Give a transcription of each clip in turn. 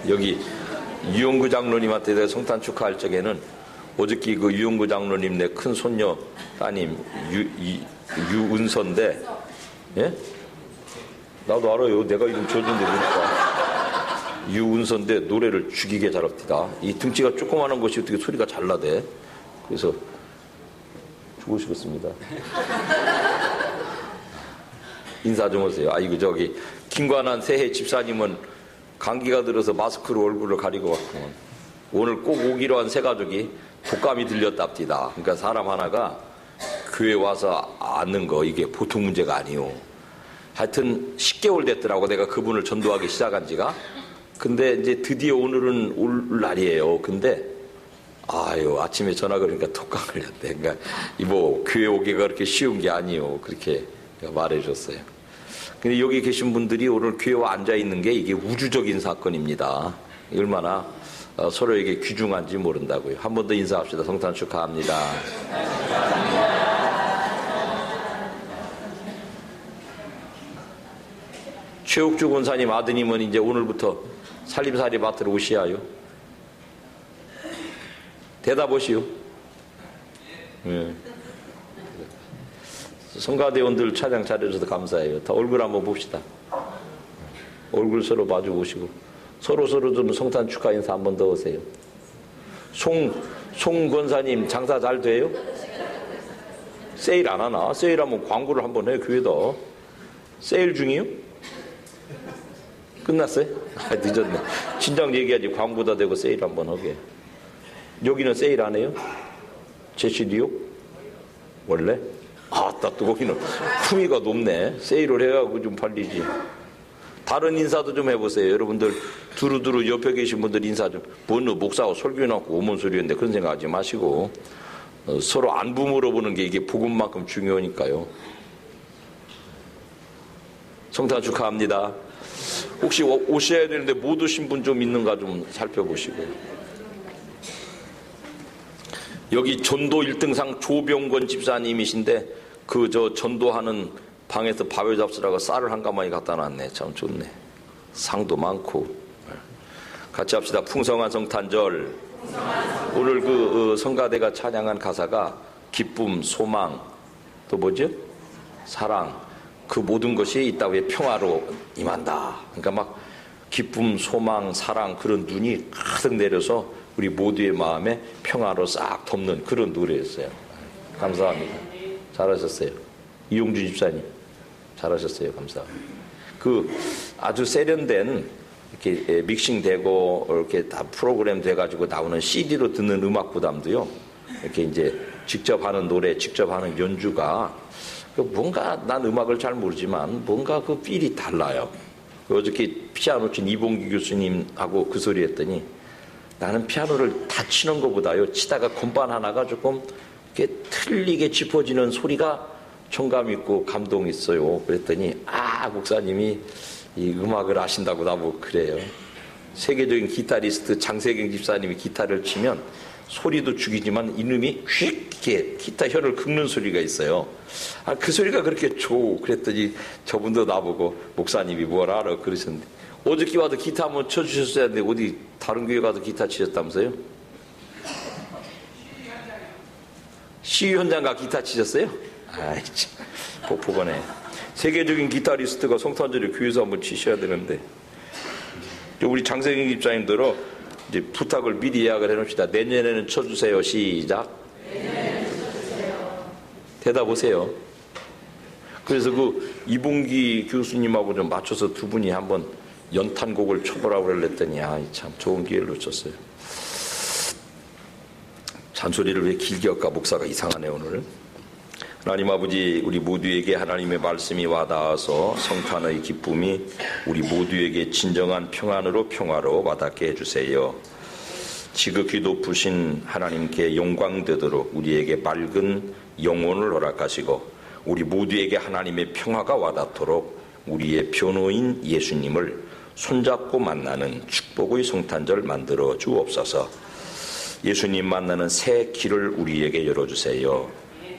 여기 유영구 장로님한테 내가 성탄 축하할 적에는 어저께 그 유영구 장로님 내 큰 손녀 따님 유은서인데, 예? 나도 알아요. 내가 이름 지어준데 보니까 유은서인데 노래를 죽이게 잘합니다. 이 등치가 조그마한 것이 어떻게 소리가 잘 나대. 그래서 죽으시겠습니다. 인사 좀 하세요. 아이고 저기 김관한 새해 집사님은 감기가 들어서 마스크로 얼굴을 가리고 왔구만. 오늘 꼭 오기로 한 세 가족이 독감이 들렸답니다. 그러니까 사람 하나가 교회 와서 앉는 거 이게 보통 문제가 아니요. 하여튼 10개월 됐더라고 내가 그분을 전도하기 시작한 지가. 근데 이제 드디어 오늘은 올 날이에요. 근데 아유 아침에 전화 걸으니까 독감 걸렸대. 그러니까 뭐 교회 오기가 그렇게 쉬운 게 아니요. 그렇게 말해 줬어요. 근데 여기 계신 분들이 오늘 교회에 앉아 있는 게 이게 우주적인 사건입니다. 얼마나 서로에게 귀중한지 모른다고요. 한 번 더 인사합시다. 성탄 축하합니다. 최옥주 권사님 아드님은 이제 오늘부터 살림살이 밭으로 오시야요. 대답하시오. 예. 성가대원들 차량 차려줘서 감사해요. 다 얼굴 한번 봅시다. 얼굴 서로 마주 보시고 서로 좀 성탄 축하 인사 한번 더 하세요. 송 권사님 장사 잘 돼요? 세일 안 하나? 세일하면 광고를 한번 해요. 교회다. 세일 중이요? 끝났어요? 아, 늦었네. 진작 얘기하지. 광고다 대고 세일 한번 하게. 여기는 세일 안 해요? 제시디요? 원래? 아따 또 거기는 품위가 높네. 세일을 해가지고 좀 팔리지. 다른 인사도 좀 해보세요. 여러분들 두루두루 옆에 계신 분들 인사 좀. 뭐너 목사하고 설교해놓고 오만 소리였는데 그런 생각하지 마시고 서로 안부 물어보는 게 이게 복음만큼 중요하니까요. 성탄 축하합니다. 혹시 오셔야 되는데 못 오신 분 좀 있는가 좀 살펴보시고. 여기 전도 1등상 조병권 집사님이신데 그 저 전도하는 방에서 밥을 잡수라고 쌀을 한 가마니 갖다 놨네. 참 좋네. 상도 많고. 같이 합시다. 풍성한 성탄절. 오늘 그 성가대가 찬양한 가사가 기쁨, 소망, 또 뭐죠? 사랑. 그 모든 것이 이 땅에 평화로 임한다. 그러니까 막 기쁨, 소망, 사랑 그런 눈이 가득 내려서 우리 모두의 마음에 평화로 싹 덮는 그런 노래였어요. 감사합니다. 잘하셨어요. 이용준 집사님 잘하셨어요. 감사합니다. 그 아주 세련된 이렇게 믹싱되고 이렇게 다 프로그램 돼가지고 나오는 CD로 듣는 음악보담도요. 이렇게 이제 직접 하는 노래, 직접 하는 연주가 뭔가 난 음악을 잘 모르지만 뭔가 그 필이 달라요. 어저께 피아노 친 이봉기 교수님하고 그 소리 했더니 나는 피아노를 다 치는 것보다요 치다가 건반 하나가 조금 이렇게 틀리게 짚어지는 소리가 정감 있고 감동 있어요. 그랬더니 목사님이 이 음악을 아신다고 나보고 그래요. 세계적인 기타리스트 장세경 집사님이 기타를 치면 소리도 죽이지만 이놈이 휙 이렇게 기타 혀를 긁는 소리가 있어요. 그 소리가 그렇게 좋고 그랬더니 저분도 나보고 목사님이 뭘 알아 그러셨는데 어저께 와도 기타 한번 쳐주셨어야 하는데 어디 다른 교회 가서 기타 치셨다면서요? 시위 현장 가 기타 치셨어요? 아이 참 복복하네. 세계적인 기타리스트가 성탄절에 교회에서 한번 치셔야 되는데 우리 장세경 집사님들은 이제 부탁을 미리 예약을 해놓읍시다. 내년에는 쳐주세요. 시작. 대답하세요. 그래서 그 이봉기 교수님하고 좀 맞춰서 두 분이 한번 연탄곡을 쳐보라고 그랬더니 참 좋은 기회를 놓쳤어요. 잔소리를 왜 길게 할까? 목사가 이상하네 오늘. 하나님 아버지, 우리 모두에게 하나님의 말씀이 와닿아서 성탄의 기쁨이 우리 모두에게 진정한 평안으로 평화로 와닿게 해주세요. 지극히 높으신 하나님께 영광되도록 우리에게 맑은 영혼을 허락하시고 우리 모두에게 하나님의 평화가 와닿도록 우리의 변호인 예수님을 손잡고 만나는 축복의 성탄절 만들어 주옵소서. 예수님 만나는 새 길을 우리에게 열어주세요.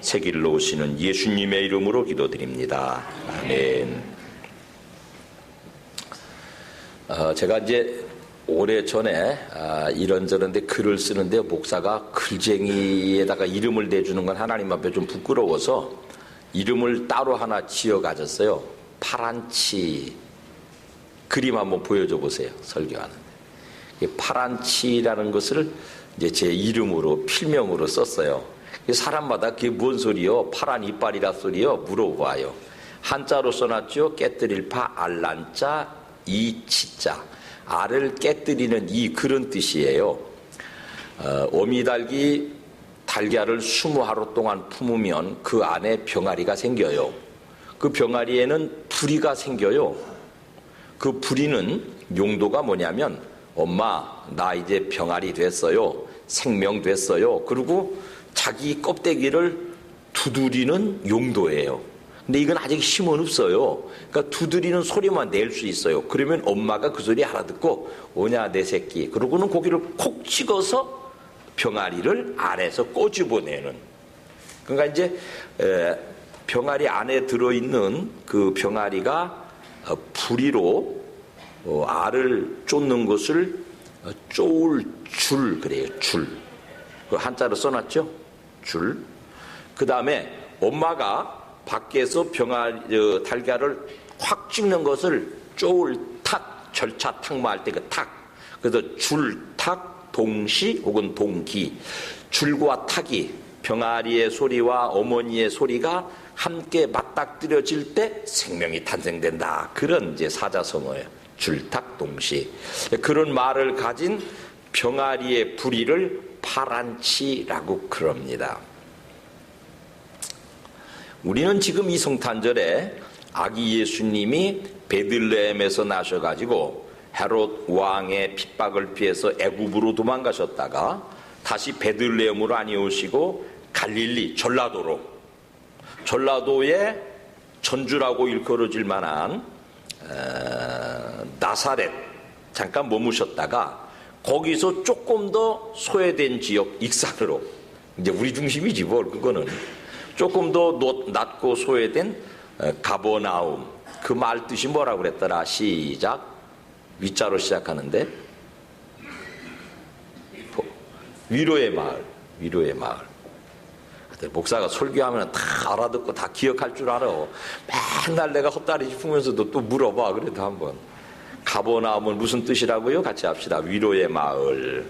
새 길로 오시는 예수님의 이름으로 기도드립니다. 아멘. 제가 이제 오래전에 이런저런 데 글을 쓰는데 목사가 글쟁이에다가 이름을 대주는 건 하나님 앞에 좀 부끄러워서 이름을 따로 하나 지어 가졌어요. 파란치. 그림 한번 보여줘 보세요. 설교하는데. 파란치라는 것을 이제 제 이름으로 필명으로 썼어요. 사람마다 그게 뭔 소리요? 파란 이빨이라 소리요? 물어봐요. 한자로 써놨죠. 깨뜨릴 파 알란자 이치자. 알을 깨뜨리는 이 그런 뜻이에요. 어미닭이 달걀을 20하루 동안 품으면 그 안에 병아리가 생겨요. 그 병아리에는 부리가 생겨요. 그 부리는 용도가 뭐냐면 엄마 나 이제 병아리 됐어요. 생명 됐어요. 그리고 자기 껍데기를 두드리는 용도예요. 근데 이건 아직 힘은 없어요. 그러니까 두드리는 소리만 낼 수 있어요. 그러면 엄마가 그 소리 알아듣고 오냐 내 새끼. 그러고는 고기를 콕 찍어서 병아리를 안에서 꼬집어내는. 그러니까 이제 병아리 안에 들어있는 그 병아리가 부리로 알을 쫓는 것을 쪼을 줄 그래요. 줄. 그 한자로 써놨죠. 줄. 그 다음에 엄마가 밖에서 달걀을 확 찍는 것을 쪼을 탁, 절차 탁마 할 때 그 탁. 그래서 줄탁, 동시 혹은 동기. 줄과 탁이 병아리의 소리와 어머니의 소리가 함께 맞닥뜨려질 때 생명이 탄생된다. 그런 이제 사자성어예요. 줄탁, 동시. 그런 말을 가진 병아리의 부리를 파란치라고 그럽니다. 우리는 지금 이 성탄절에 아기 예수님이 베들레헴에서 나셔가지고 헤롯 왕의 핍박을 피해서 애굽으로 도망가셨다가 다시 베들레헴으로 아니오시고 갈릴리 전라도에 전주라고 일컬어질 만한 나사렛 잠깐 머무셨다가 거기서 조금 더 소외된 지역 익산으로 이제 우리 중심이지 뭘 그거는 조금 더 낮고 소외된 가버나움. 그 말 뜻이 뭐라고 그랬더라? 시작. 위자로 시작하는데 위로의 마을. 목사가 설교하면 다 알아듣고 다 기억할 줄 알아. 맨날 내가 헛다리 짚으면서도 또 물어봐. 그래도 한번. 가버나움은 무슨 뜻이라고요? 같이 합시다. 위로의 마을.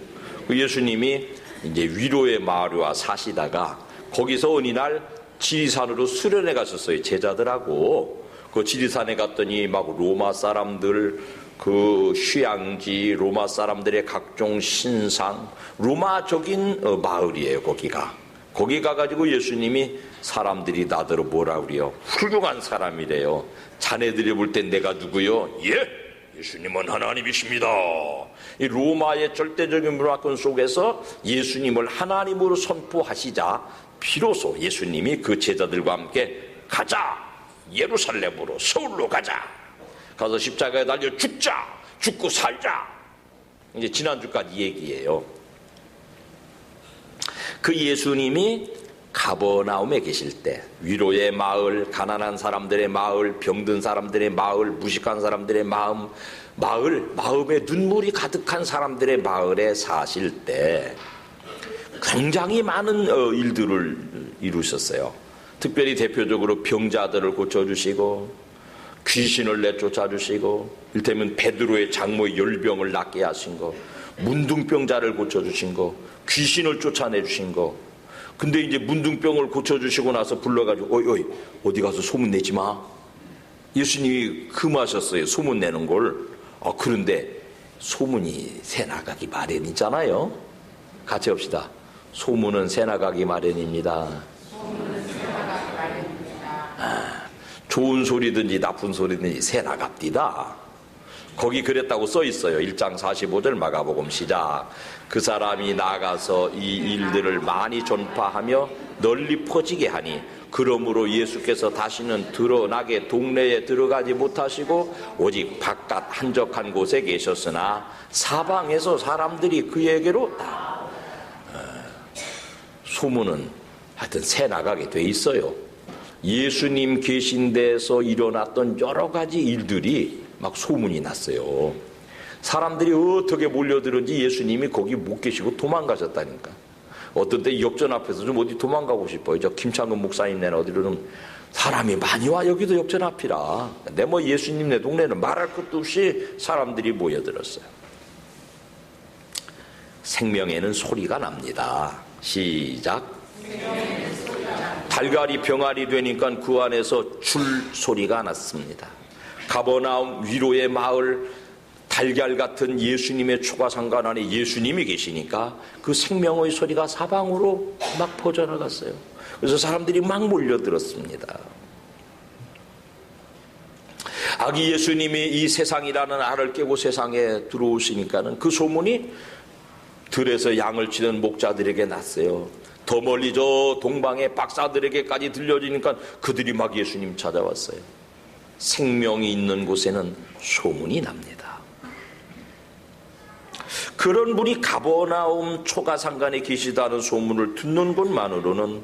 예수님이 이제 위로의 마을에 와 사시다가 거기서 어느 날 지리산으로 수련회 갔었어요. 제자들하고. 그 지리산에 갔더니 막 로마 사람들 그 휴양지, 로마 사람들의 각종 신상, 로마적인 마을이에요. 거기 가가지고 예수님이 사람들이 나더러 뭐라 그래요? 훌륭한 사람이래요. 자네들이 볼 땐 내가 누구요? 예, 예수님은 하나님이십니다. 이 로마의 절대적인 문화권 속에서 예수님을 하나님으로 선포하시자 비로소 예수님이 그 제자들과 함께 가자, 예루살렘으로, 서울로 가자. 가서 십자가에 달려 죽고 살자. 이제 지난주까지 얘기예요. 그 예수님이 가버나움에 계실 때 위로의 마을, 가난한 사람들의 마을, 병든 사람들의 마을, 무식한 사람들의 마음에 눈물이 가득한 사람들의 마을에 사실 때 굉장히 많은 일들을 이루셨어요. 특별히 대표적으로 병자들을 고쳐주시고 귀신을 내쫓아주시고 이를테면 베드로의 장모의 열병을 낫게 하신 거, 문둥병자를 고쳐주신 거, 귀신을 쫓아내주신 거. 근데 이제 문둥병을 고쳐주시고 나서 불러가지고 어이 어디 가서 소문 내지 마. 예수님이 금하셨어요. 소문 내는 걸. 그런데 소문이 새나가기 마련이잖아요. 같이 합시다. 소문은 새나가기 마련입니다. 좋은 소리든지 나쁜 소리든지 새나갑디다. 거기 그랬다고 써 있어요. 1장 45절 마가복음 시작. 그 사람이 나가서 이 일들을 많이 전파하며 널리 퍼지게 하니 그러므로 예수께서 다시는 드러나게 동네에 들어가지 못하시고 오직 바깥 한적한 곳에 계셨으나 사방에서 사람들이 그에게로 다 소문은 하여튼 새나가게 돼 있어요. 예수님 계신 데에서 일어났던 여러 가지 일들이 막 소문이 났어요. 사람들이 어떻게 몰려들은지 예수님이 거기 못 계시고 도망가셨다니까. 어떤 때 역전 앞에서 좀 어디 도망가고 싶어요. 저 김창근 목사님네는 어디로는 사람이 많이 와. 여기도 역전 앞이라. 근데 뭐 예수님네 동네는 말할 것도 없이 사람들이 모여들었어요. 생명에는 소리가 납니다. 시작. 달걀이 병아리 되니까 그 안에서 줄 소리가 났습니다. 가버나움 위로의 마을, 달걀 같은 예수님의 초가상관 안에 예수님이 계시니까 그 생명의 소리가 사방으로 막 퍼져나갔어요. 그래서 사람들이 막 몰려들었습니다. 아기 예수님이 이 세상이라는 알을 깨고 세상에 들어오시니까는 그 소문이 들에서 양을 치는 목자들에게 났어요. 더 멀리 저 동방의 박사들에게까지 들려지니까 그들이 막 예수님 찾아왔어요. 생명이 있는 곳에는 소문이 납니다. 그런 분이 가버나움 초가상간에 계시다는 소문을 듣는 것만으로는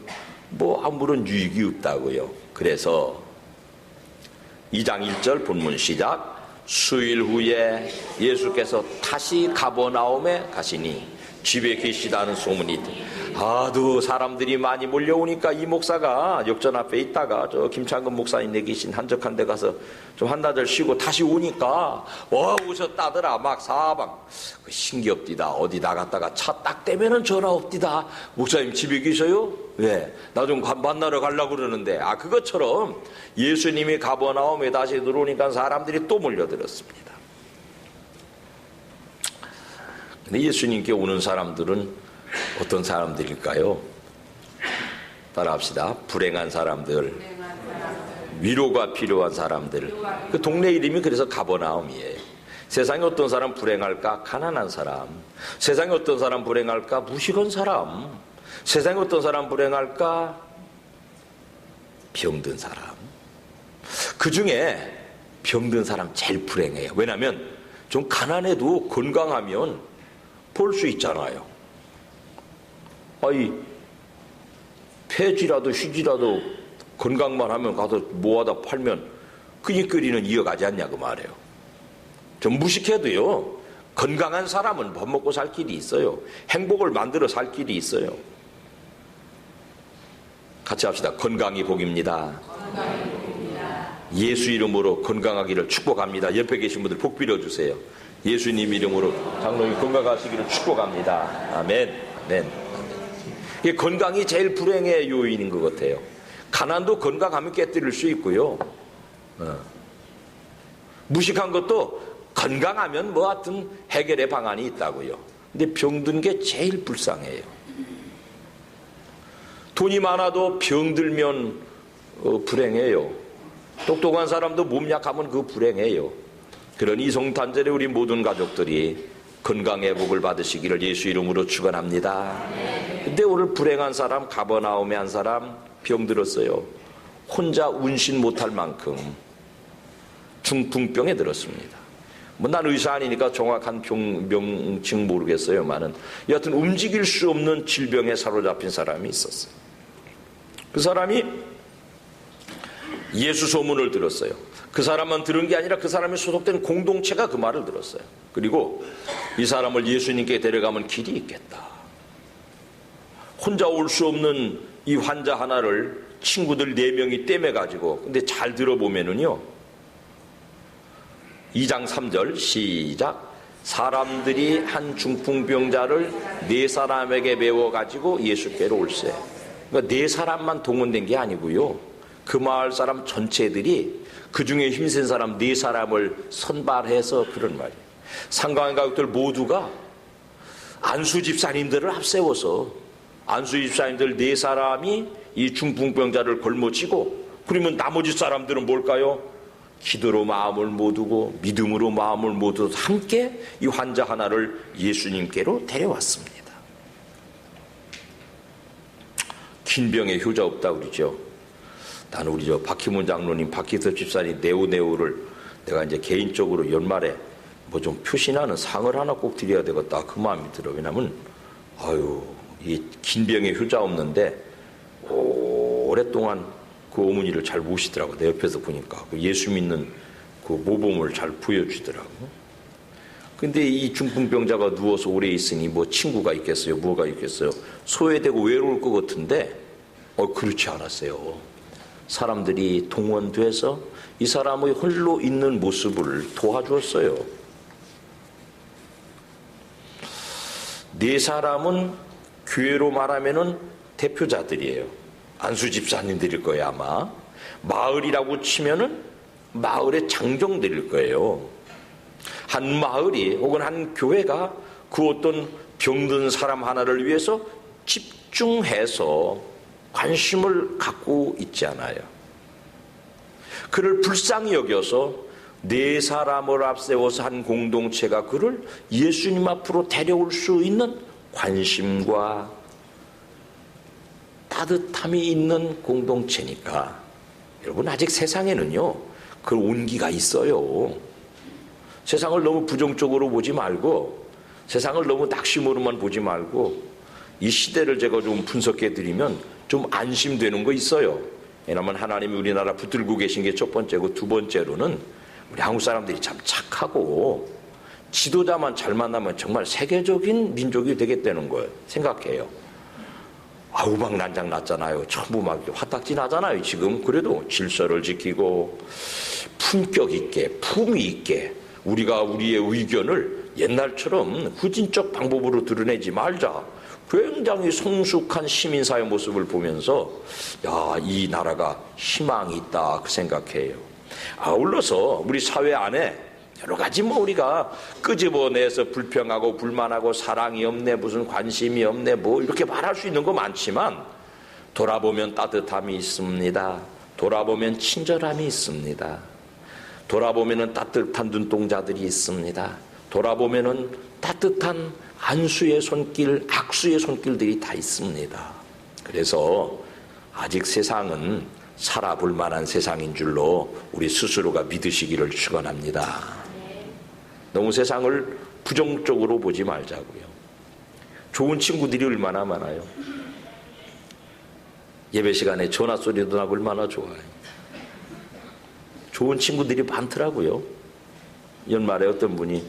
뭐 아무런 유익이 없다고요. 그래서 2장 1절 본문 시작. 수일 후에 예수께서 다시 가버나움에 가시니 집에 계시다는 소문이 하도 사람들이 많이 몰려오니까 이 목사가 역전 앞에 있다가 저 김창근 목사님네 계신 한적한 데 가서 좀 한나절 쉬고 다시 오니까 와 오셨다더라. 막 사방 신기없디다. 어디 나갔다가 차 딱 떼면은 전화 없디다. 목사님 집에 계셔요? 왜? 나 좀 만나러 가려고 그러는데. 그것처럼 예수님이 가버나움에 다시 들어오니까 사람들이 또 몰려들었습니다. 근데 예수님께 오는 사람들은 어떤 사람들일까요? 따라합시다. 불행한 사람들, 위로가 필요한 사람들. 그 동네 이름이 그래서 가버나움이에요. 세상에 어떤 사람 불행할까? 가난한 사람. 세상에 어떤 사람 불행할까? 무식한 사람. 세상에 어떤 사람 불행할까? 병든 사람. 그 중에 병든 사람 제일 불행해요. 왜냐하면 좀 가난해도 건강하면 볼 수 있잖아요. 아이 폐지라도 휴지라도 건강만 하면 가서 모아다 팔면 끈이끌이는 이어가지 않냐 그 말이에요. 좀 무식해도요 건강한 사람은 밥 먹고 살 길이 있어요. 행복을 만들어 살 길이 있어요. 같이 합시다. 건강이 복입니다. 예수 이름으로 건강하기를 축복합니다. 옆에 계신 분들 복 빌어주세요. 예수님 이름으로 장로님 건강하시기를 축복합니다. 아멘. 아멘. 건강이 제일 불행의 요인인 것 같아요. 가난도 건강하면 깨뜨릴 수 있고요. 무식한 것도 건강하면 뭐 하여튼 해결의 방안이 있다고요. 근데 병든 게 제일 불쌍해요. 돈이 많아도 병들면 불행해요. 똑똑한 사람도 몸 약하면 그 불행해요. 그러니 성탄절에 우리 모든 가족들이 건강의 복을 받으시기를 예수 이름으로 축원합니다. 근데 오늘 불행한 사람, 가버나움의 한 사람 병들었어요. 혼자 운신 못할 만큼 중풍병에 들었습니다. 뭐 난 의사 아니니까 정확한 병명칭 모르겠어요만은 여하튼 움직일 수 없는 질병에 사로잡힌 사람이 있었어요. 그 사람이 예수 소문을 들었어요. 그 사람만 들은 게 아니라 그 사람이 소속된 공동체가 그 말을 들었어요. 그리고 이 사람을 예수님께 데려가면 길이 있겠다. 혼자 올 수 없는 이 환자 하나를 친구들 4명이 떼매가지고, 근데 잘 들어보면은요 2장 3절 시작. 사람들이 한 중풍병자를 4사람에게 메워가지고 예수께로 올세. 그러니까 4사람만 동원된 게 아니고요 그 마을 사람 전체들이 그 중에 힘센 사람 4사람을 선발해서 그런 말이에요. 상강의 가족들 모두가 안수 집사님들을 앞세워서 안수 집사님들 4사람이 이 중풍병자를 걸머쥐고, 그러면 나머지 사람들은 뭘까요? 기도로 마음을 모두고 믿음으로 마음을 모두 함께 이 환자 하나를 예수님께로 데려왔습니다. 긴 병에 효자 없다 그러죠. 나는 우리 박희문 장로님, 박희섭 집사님 네오네오를 내가 이제 개인적으로 연말에 뭐 좀 표시나는 상을 하나 꼭 드려야 되겠다 그 마음이 들어. 왜냐면 이 긴 병에 효자 없는데 오랫동안 그 어머니를 잘 모시더라고. 내 옆에서 보니까 그 예수 믿는 그 모범을 잘 보여주더라고. 근데 이 중풍병자가 누워서 오래 있으니 뭐 친구가 있겠어요? 뭐가 있겠어요? 소외되고 외로울 것 같은데 그렇지 않았어요. 사람들이 동원돼서 이 사람의 홀로 있는 모습을 도와주었어요. 네 사람은 교회로 말하면은 대표자들이에요. 안수 집사님들일 거예요, 아마. 마을이라고 치면은 마을의 장정들일 거예요. 한 마을이 혹은 한 교회가 그 어떤 병든 사람 하나를 위해서 집중해서 관심을 갖고 있지 않아요. 그를 불쌍히 여겨서 네 사람을 앞세워서 한 공동체가 그를 예수님 앞으로 데려올 수 있는 관심과 따뜻함이 있는 공동체니까. 여러분, 아직 세상에는요 그 온기가 있어요. 세상을 너무 부정적으로 보지 말고, 세상을 너무 낙심으로만 보지 말고, 이 시대를 제가 좀 분석해 드리면 좀 안심되는 거 있어요. 왜냐하면 하나님이 우리나라 붙들고 계신 게 첫 번째고, 두 번째로는 우리 한국 사람들이 참 착하고 지도자만 잘 만나면 정말 세계적인 민족이 되겠다는 거예요. 생각해요. 우방난장 났잖아요. 전부 막 화딱지 나잖아요. 지금 그래도 질서를 지키고 품격 있게, 품위 있게 우리가 우리의 의견을 옛날처럼 후진적 방법으로 드러내지 말자. 굉장히 성숙한 시민사회 모습을 보면서 이 나라가 희망이 있다 그 생각해요. 아울러서 우리 사회 안에 여러 가지 우리가 끄집어내서 불평하고 불만하고 사랑이 없네, 무슨 관심이 없네, 이렇게 말할 수 있는 거 많지만 돌아보면 따뜻함이 있습니다. 돌아보면 친절함이 있습니다. 돌아보면 따뜻한 눈동자들이 있습니다. 돌아보면 따뜻한 안수의 손길, 악수의 손길들이 다 있습니다. 그래서 아직 세상은 살아볼 만한 세상인 줄로 우리 스스로가 믿으시기를 축원합니다. 너무 세상을 부정적으로 보지 말자고요. 좋은 친구들이 얼마나 많아요. 예배 시간에 전화 소리도 나고 얼마나 좋아요. 좋은 친구들이 많더라고요. 연말에 어떤 분이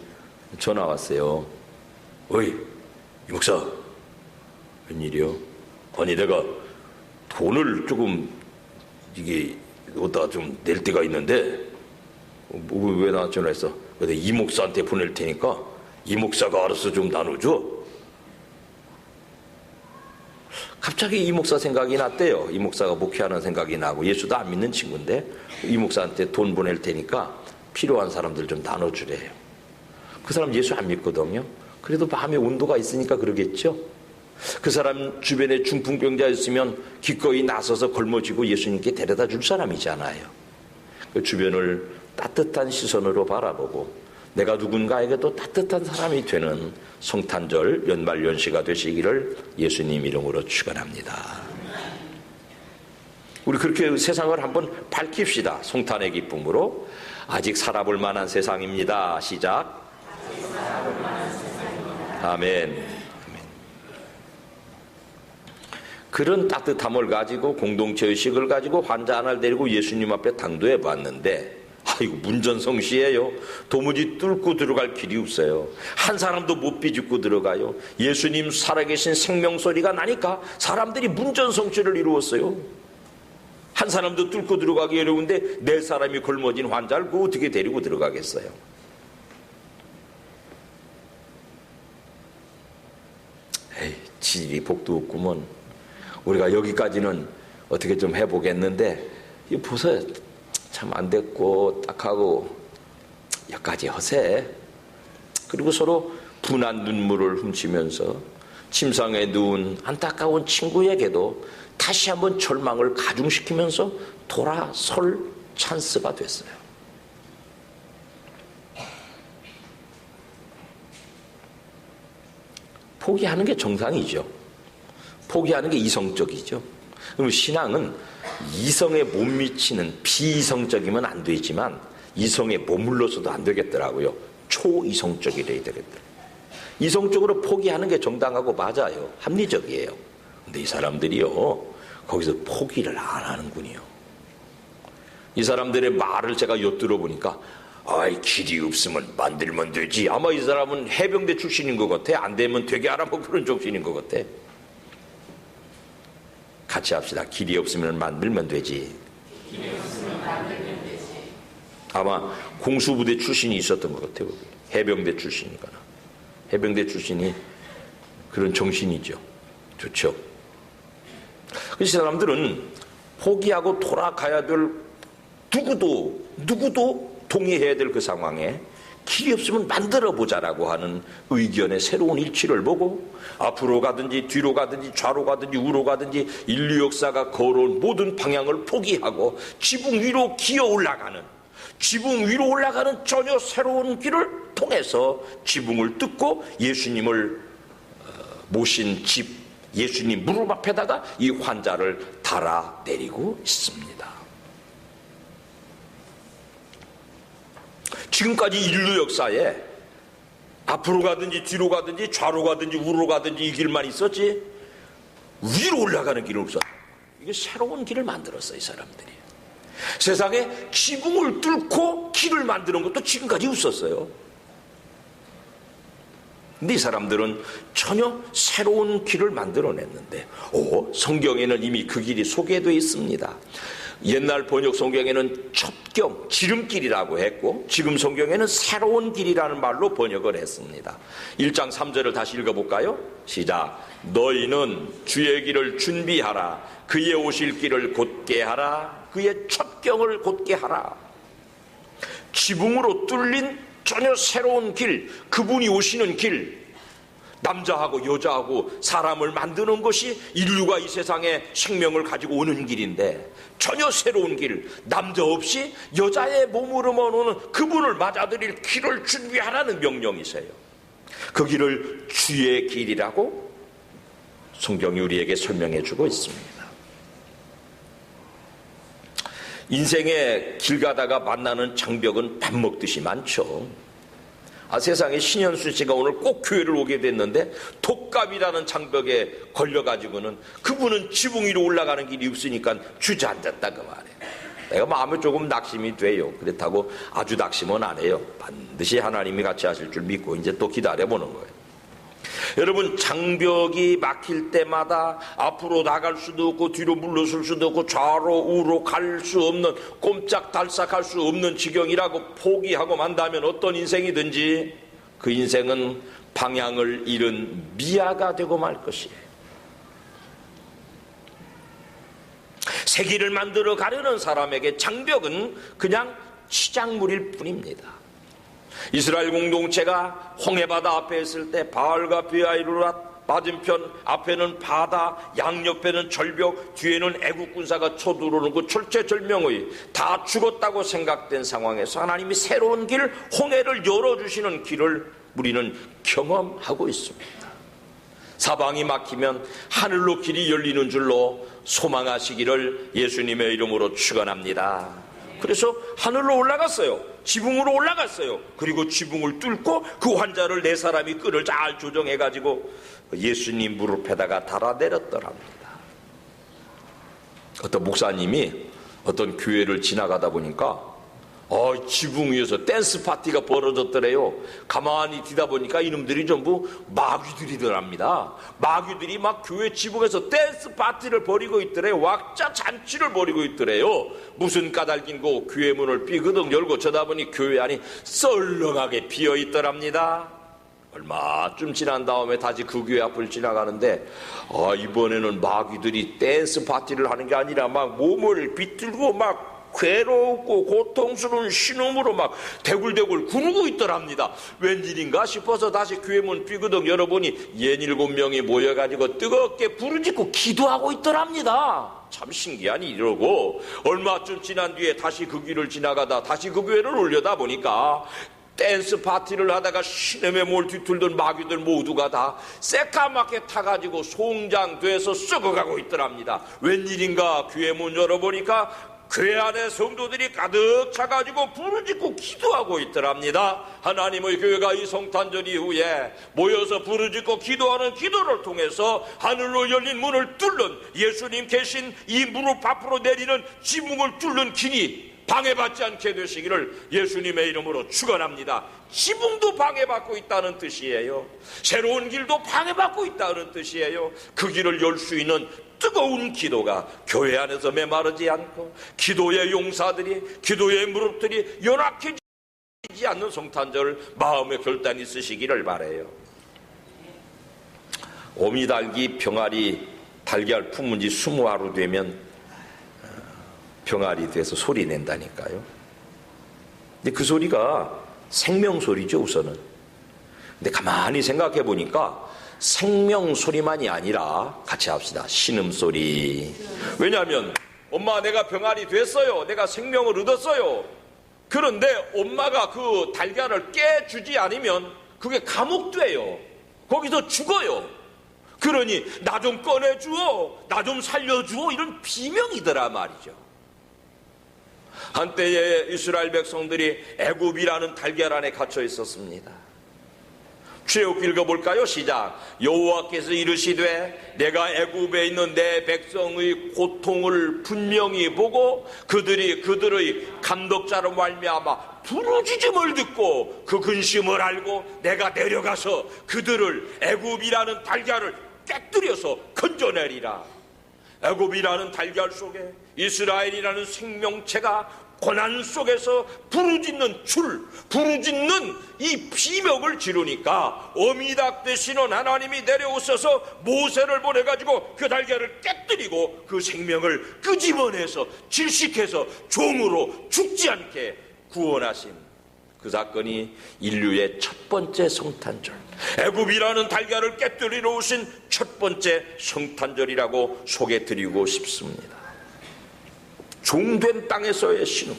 전화 왔어요. 어이, 이 목사, 웬일이요? 아니 내가 돈을 조금 이게 어디다 좀 낼 데가 있는데 왜 나한테 전화했어? 근데 이 목사한테 보낼 테니까 이 목사가 알아서 좀 나눠줘. 갑자기 이 목사 생각이 났대요. 이 목사가 목회하는 생각이 나고 예수도 안 믿는 친구인데 이 목사한테 돈 보낼 테니까 필요한 사람들 좀 나눠주래요. 그 사람 예수 안 믿거든요. 그래도 마음에 온도가 있으니까 그러겠죠. 그 사람 주변에 중풍병자 있으면 기꺼이 나서서 걸머쥐고 예수님께 데려다 줄 사람이잖아요. 그 주변을 따뜻한 시선으로 바라보고 내가 누군가에게도 따뜻한 사람이 되는 성탄절 연말연시가 되시기를 예수님 이름으로 축원합니다. 우리 그렇게 세상을 한번 밝힙시다. 성탄의 기쁨으로. 아직 살아볼 만한 세상입니다. 시작. 아멘. 그런 따뜻함을 가지고 공동체의식을 가지고 환자 하나를 데리고 예수님 앞에 당도해 봤는데 이거 문전성시예요. 도무지 뚫고 들어갈 길이 없어요. 한 사람도 못 비집고 들어가요. 예수님 살아계신 생명소리가 나니까 사람들이 문전성시를 이루었어요. 한 사람도 뚫고 들어가기 어려운데 네 사람이 걸머진 환자를 그거 어떻게 데리고 들어가겠어요. 지질이 복도 없구먼. 우리가 여기까지는 어떻게 좀 해보겠는데 이거 보세요. 참 안 됐고 딱하고 여기까지 허세. 그리고 서로 분한 눈물을 훔치면서 침상에 누운 안타까운 친구에게도 다시 한번 절망을 가중시키면서 돌아설 찬스가 됐어요. 포기하는 게 정상이죠. 포기하는 게 이성적이죠. 그럼 신앙은 이성에 못 미치는 비이성적이면 안 되지만 이성에 머물러서도 안 되겠더라고요. 초이성적이래야 되겠더라고요. 이성적으로 포기하는 게 정당하고 맞아요. 합리적이에요. 근데 이 사람들이요 거기서 포기를 안 하는군요. 이 사람들의 말을 제가 엿들어 보니까 아이, 길이 없으면 만들면 되지. 아마 이 사람은 해병대 출신인 것 같아. 안 되면 되게 하라 뭐 그런 정신인 것 같아. 같이 합시다. 길이 없으면 만들면 되지. 아마 공수부대 출신이 있었던 것 같아요. 해병대 출신이거나. 해병대 출신이 그런 정신이죠. 좋죠. 그 사람들은 포기하고 돌아가야 될 누구도 동의해야 될 그 상황에 길이 없으면 만들어보자라고 하는 의견의 새로운 일치를 보고 앞으로 가든지 뒤로 가든지 좌로 가든지 우로 가든지 인류 역사가 걸어온 모든 방향을 포기하고 지붕 위로 기어 올라가는, 지붕 위로 올라가는 전혀 새로운 길을 통해서 지붕을 뜯고 예수님을 모신 집, 예수님 무릎 앞에다가 이 환자를 달아내리고 있습니다. 지금까지 인류 역사에 앞으로 가든지 뒤로 가든지 좌로 가든지 우로 가든지 이 길만 있었지 위로 올라가는 길은 없었어. 이게 새로운 길을 만들었어요, 이 사람들이. 세상에 지붕을 뚫고 길을 만드는 것도 지금까지 없었어요. 근데 이 사람들은 전혀 새로운 길을 만들어냈는데, 성경에는 이미 그 길이 소개되어 있습니다. 옛날 번역 성경에는 첩경, 지름길이라고 했고, 지금 성경에는 새로운 길이라는 말로 번역을 했습니다. 1장 3절을 다시 읽어볼까요? 시작. 너희는 주의 길을 준비하라. 그의 오실 길을 곧게 하라. 그의 첩경을 곧게 하라. 지붕으로 뚫린 전혀 새로운 길, 그분이 오시는 길, 남자하고 여자하고 사람을 만드는 것이 인류가 이 세상에 생명을 가지고 오는 길인데, 전혀 새로운 길, 남자 없이 여자의 몸으로만 오는 그분을 맞아들일 길을 준비하라는 명령이세요. 그 길을 주의 길이라고 성경이 우리에게 설명해 주고 있습니다. 인생에 길 가다가 만나는 장벽은 밥 먹듯이 많죠. 세상에 신현수 씨가 오늘 꼭 교회를 오게 됐는데 독감이라는 장벽에 걸려가지고는 그분은 지붕 위로 올라가는 길이 없으니까 주저앉았다 그 말이에요. 내가 마음에 조금 낙심이 돼요. 그렇다고 아주 낙심은 안 해요. 반드시 하나님이 같이 하실 줄 믿고 이제 또 기다려보는 거예요. 여러분, 장벽이 막힐 때마다 앞으로 나갈 수도 없고 뒤로 물러설 수도 없고 좌로 우로 갈 수 없는, 꼼짝달싹할 수 없는 지경이라고 포기하고 만다면 어떤 인생이든지 그 인생은 방향을 잃은 미아가 되고 말 것이에요. 새 길을 만들어 가려는 사람에게 장벽은 그냥 치장물일 뿐입니다. 이스라엘 공동체가 홍해바다 앞에 있을 때 바알과 비아이루랏 맞은편 앞에는 바다, 양옆에는 절벽, 뒤에는 애국 군사가 쳐들어오는 그 철체절명의 다 죽었다고 생각된 상황에서 하나님이 새로운 길, 홍해를 열어주시는 길을 우리는 경험하고 있습니다. 사방이 막히면 하늘로 길이 열리는 줄로 소망하시기를 예수님의 이름으로 축원합니다. 그래서 하늘로 올라갔어요. 지붕으로 올라갔어요. 그리고 지붕을 뚫고 그 환자를 네 사람이 끈을 잘 조정해가지고 예수님 무릎에다가 달아내렸더랍니다. 어떤 목사님이 어떤 교회를 지나가다 보니까 지붕 위에서 댄스 파티가 벌어졌더래요. 가만히 뒤다 보니까 이놈들이 전부 마귀들이더랍니다. 마귀들이 막 교회 지붕에서 댄스 파티를 벌이고 있더래요. 왁자 잔치를 벌이고 있더래요. 무슨 까닭인 거 교회 문을 삐그덕 열고 쳐다보니 교회 안이 썰렁하게 비어있더랍니다. 얼마쯤 지난 다음에 다시 그 교회 앞을 지나가는데 이번에는 마귀들이 댄스 파티를 하는 게 아니라 막 몸을 비틀고 막 괴롭고 고통스러운 신음으로 막 대굴대굴 구르고 있더랍니다. 웬일인가 싶어서 다시 교회 문 삐그덕 열어보니 67명이 모여가지고 뜨겁게 부르짖고 기도하고 있더랍니다. 참 신기한 일이라고. 얼마쯤 지난 뒤에 다시 그 길을 지나가다 다시 그 교회를 올려다 보니까 댄스 파티를 하다가 신음에 몰 뒤틀던 마귀들 모두가 다 새까맣게 타가지고 송장돼서 썩어가고 있더랍니다. 웬일인가 교회 문 열어보니까 교회 안에 성도들이 가득 차가지고 부르짖고 기도하고 있더랍니다. 하나님의 교회가 이 성탄절 이후에 모여서 부르짖고 기도하는 기도를 통해서 하늘로 열린 문을 뚫는, 예수님 계신 이 무릎 앞으로 내리는 지붕을 뚫는 길이 방해받지 않게 되시기를 예수님의 이름으로 축원합니다. 지붕도 방해받고 있다는 뜻이에요. 새로운 길도 방해받고 있다는 뜻이에요. 그 길을 열 수 있는 뜨거운 기도가 교회 안에서 메마르지 않고, 기도의 용사들이, 기도의 무릎들이 연약해지지 않는 성탄절 마음의 결단이 있으시기를 바라요. 오미달기 병아리 달걀 품은 지 20하루 되면 병아리 돼서 소리 낸다니까요. 근데 그 소리가 생명 소리죠, 우선은. 근데 가만히 생각해 보니까 생명 소리만이 아니라, 같이 합시다, 신음 소리. 왜냐하면 엄마, 내가 병아리 됐어요, 내가 생명을 얻었어요. 그런데 엄마가 그 달걀을 깨주지 않으면 그게 감옥돼요. 거기서 죽어요. 그러니 나 좀 꺼내주어, 나 좀 살려주어, 이런 비명이더라 말이죠. 한때에 이스라엘 백성들이 애굽이라는 달걀 안에 갇혀 있었습니다. 출애굽 읽어볼까요? 시작. 여호와께서 이르시되 내가 애굽에 있는 내 백성의 고통을 분명히 보고 그들의 감독자로 말미암아 부르짖음을 듣고 그 근심을 알고 내가 내려가서 그들을 애굽이라는 달걀을 깨뜨려서 건져내리라. 애굽이라는 달걀 속에 이스라엘이라는 생명체가 고난 속에서 부르짖는 이 비명을 지르니까 어미닭 되시는 하나님이 내려오셔서 모세를 보내가지고 그 달걀을 깨뜨리고 그 생명을 끄집어내서 질식해서 종으로 죽지 않게 구원하신 그 사건이 인류의 첫 번째 성탄절, 애굽이라는 달걀을 깨뜨리러 오신 첫 번째 성탄절이라고 소개드리고 싶습니다. 종된 땅에서의 신음.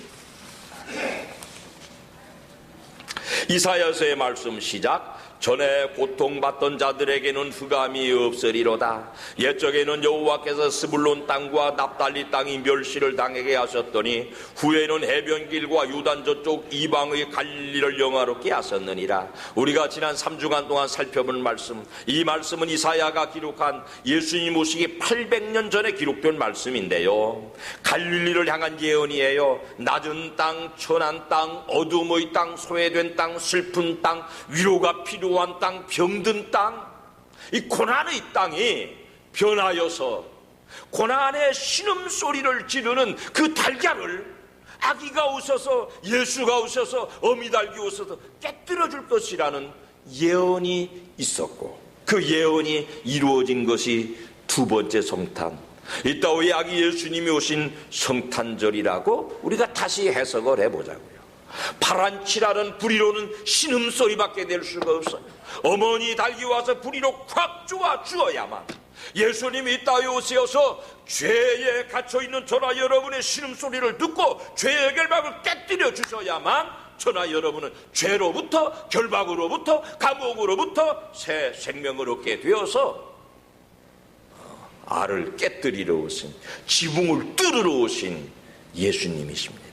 이사야서의 말씀 시작. 전에 고통받던 자들에게는 흑암이 없으리로다. 옛적에는 여호와께서 스불론 땅과 납달리 땅이 멸시를 당하게 하셨더니 후에는 해변길과 유단 저쪽 이방의 갈릴리를 영화롭게 하셨느니라. 우리가 지난 3주간 동안 살펴본 말씀, 이 말씀은 이사야가 기록한 예수님 오시기 800년 전에 기록된 말씀인데요, 갈릴리를 향한 예언이에요. 낮은 땅, 천한 땅, 어둠의 땅, 소외된 땅, 슬픈 땅, 위로가 필요한 땅, 병든 땅, 이 고난의 땅이 변하여서 고난의 신음소리를 지르는 그 달걀을 아기가 오셔서, 예수가 오셔서, 어미달기 오셔서 깨뜨려 줄 것이라는 예언이 있었고, 그 예언이 이루어진 것이 두 번째 성탄, 이따오이 아기 예수님이 오신 성탄절이라고 우리가 다시 해석을 해보자고요. 파란 칠하는 부리로는 신음소리밖에 낼 수가 없어요. 어머니 달기 와서 부리로 콱 쪼아 주어야만, 예수님이 이 땅에 오셔서 죄에 갇혀있는 저나 여러분의 신음소리를 듣고 죄의 결박을 깨뜨려 주셔야만 저나 여러분은 죄로부터, 결박으로부터, 감옥으로부터 새 생명을 얻게 되어서 알을 깨뜨리러 오신, 지붕을 뚫으러 오신 예수님이십니다.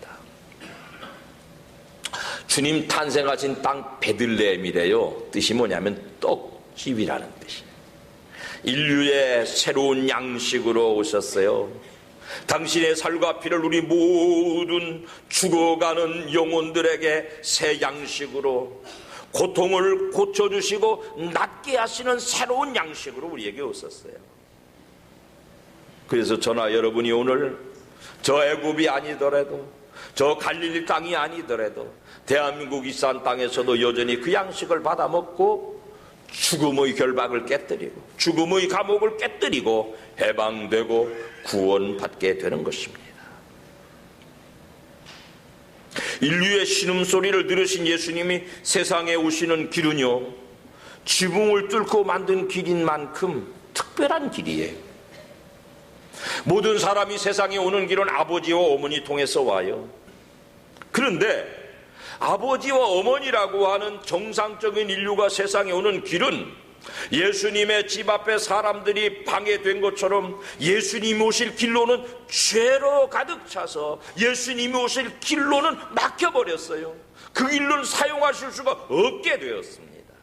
주님 탄생하신 땅 베들레헴이래요. 뜻이 뭐냐면 떡집이라는 뜻이에요. 인류의 새로운 양식으로 오셨어요. 당신의 살과 피를 우리 모든 죽어가는 영혼들에게 새 양식으로, 고통을 고쳐주시고 낫게 하시는 새로운 양식으로 우리에게 오셨어요. 그래서 저나 여러분이 오늘 저 애굽이 아니더라도, 저 갈릴리 땅이 아니더라도 대한민국 이산 땅에서도 여전히 그 양식을 받아 먹고 죽음의 결박을 깨뜨리고 죽음의 감옥을 깨뜨리고 해방되고 구원받게 되는 것입니다. 인류의 신음소리를 들으신 예수님이 세상에 오시는 길은요, 지붕을 뚫고 만든 길인 만큼 특별한 길이에요. 모든 사람이 세상에 오는 길은 아버지와 어머니 통해서 와요. 그런데 아버지와 어머니라고 하는 정상적인 인류가 세상에 오는 길은 예수님의 집 앞에 사람들이 방해된 것처럼 예수님이 오실 길로는 죄로 가득 차서 예수님이 오실 길로는 막혀버렸어요. 그 길로는 사용하실 수가 없게 되었습니다.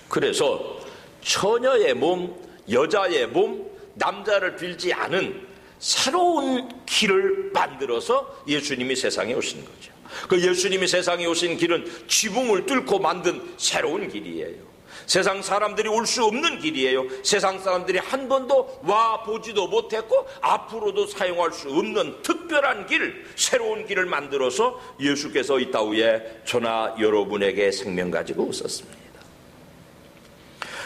그래서 처녀의 몸, 여자의 몸, 남자를 빌지 않은 새로운 길을 만들어서 예수님이 세상에 오신 거죠. 그 예수님이 세상에 오신 길은 지붕을 뚫고 만든 새로운 길이에요. 세상 사람들이 올 수 없는 길이에요. 세상 사람들이 한 번도 와 보지도 못했고 앞으로도 사용할 수 없는 특별한 길, 새로운 길을 만들어서 예수께서 이 땅에 저나 여러분에게 생명 가지고 오셨습니다.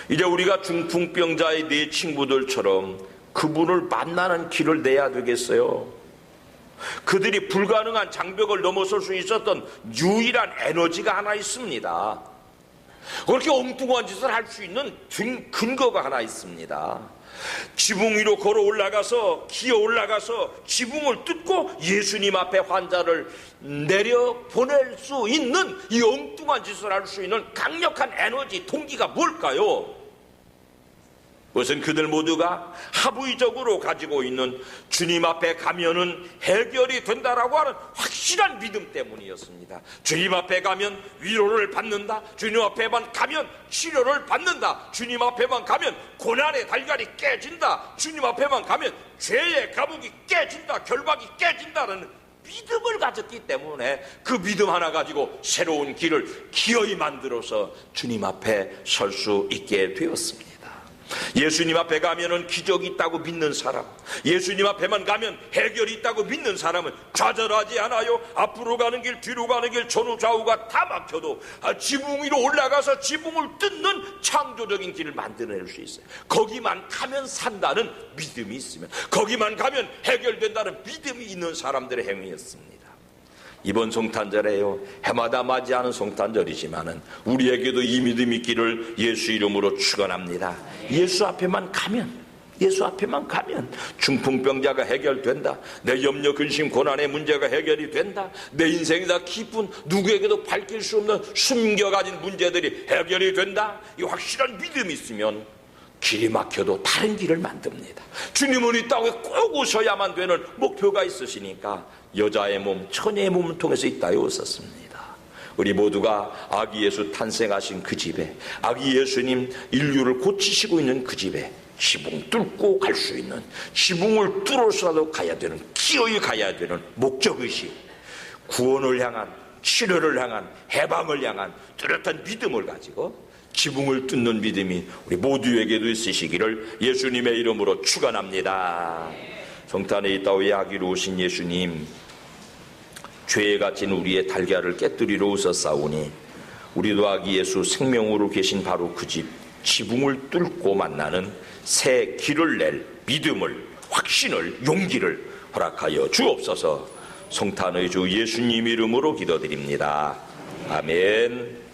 이제 우리가 중풍병자의 네 친구들처럼 그분을 만나는 길을 내야 되겠어요. 그들이 불가능한 장벽을 넘어설 수 있었던 유일한 에너지가 하나 있습니다. 그렇게 엉뚱한 짓을 할 수 있는 근거가 하나 있습니다. 지붕 위로 걸어 올라가서 기어 올라가서 지붕을 뚫고 예수님 앞에 환자를 내려 보낼 수 있는 이 엉뚱한 짓을 할 수 있는 강력한 에너지 동기가 뭘까요? 그것은 그들 모두가 하부이적으로 가지고 있는 주님 앞에 가면은 해결이 된다라고 하는 확실한 믿음 때문이었습니다. 주님 앞에 가면 위로를 받는다. 주님 앞에만 가면 치료를 받는다. 주님 앞에만 가면 고난의 달걀이 깨진다. 주님 앞에만 가면 죄의 가복이 깨진다. 결박이 깨진다는 믿음을 가졌기 때문에 그 믿음 하나 가지고 새로운 길을 기어이 만들어서 주님 앞에 설 수 있게 되었습니다. 예수님 앞에 가면은 기적이 있다고 믿는 사람, 예수님 앞에만 가면 해결이 있다고 믿는 사람은 좌절하지 않아요. 앞으로 가는 길, 뒤로 가는 길, 전후 좌우가 다 막혀도 지붕 위로 올라가서 지붕을 뜯는 창조적인 길을 만들어낼 수 있어요. 거기만 가면 산다는 믿음이 있으면, 거기만 가면 해결된다는 믿음이 있는 사람들의 행위였습니다. 이번 성탄절에요, 해마다 맞이하는 성탄절이지만은 우리에게도 이 믿음 있기를 예수 이름으로 축원합니다. 예수 앞에만 가면 중풍병자가 해결된다. 내 염려 근심 고난의 문제가 해결이 된다. 내 인생이다 기쁜 누구에게도 밝힐 수 없는 숨겨가진 문제들이 해결이 된다. 이 확실한 믿음이 있으면 길이 막혀도 다른 길을 만듭니다. 주님은 이 땅에 꼭 오셔야만 되는 목표가 있으시니까 여자의 몸, 처녀의 몸을 통해서 이 땅에 오셨습니다. 우리 모두가 아기 예수 탄생하신 그 집에, 아기 예수님 인류를 고치시고 있는 그 집에 지붕 뚫고 갈 수 있는, 지붕을 뚫어서라도 가야 되는, 기어이 가야 되는 목적의식, 구원을 향한, 치료를 향한, 해방을 향한 뚜렷한 믿음을 가지고 지붕을 뚫는 믿음이 우리 모두에게도 있으시기를 예수님의 이름으로 축원합니다. 성탄에 이 땅에 아기로 오신 예수님, 죄에 갇힌 우리의 달걀을 깨뜨리러 오셨사오니 우리도 아기 예수 생명으로 계신 바로 그 집, 지붕을 뚫고 만나는 새 길을 낼 믿음을, 확신을, 용기를 허락하여 주옵소서. 성탄의 주 예수님 이름으로 기도드립니다. 아멘.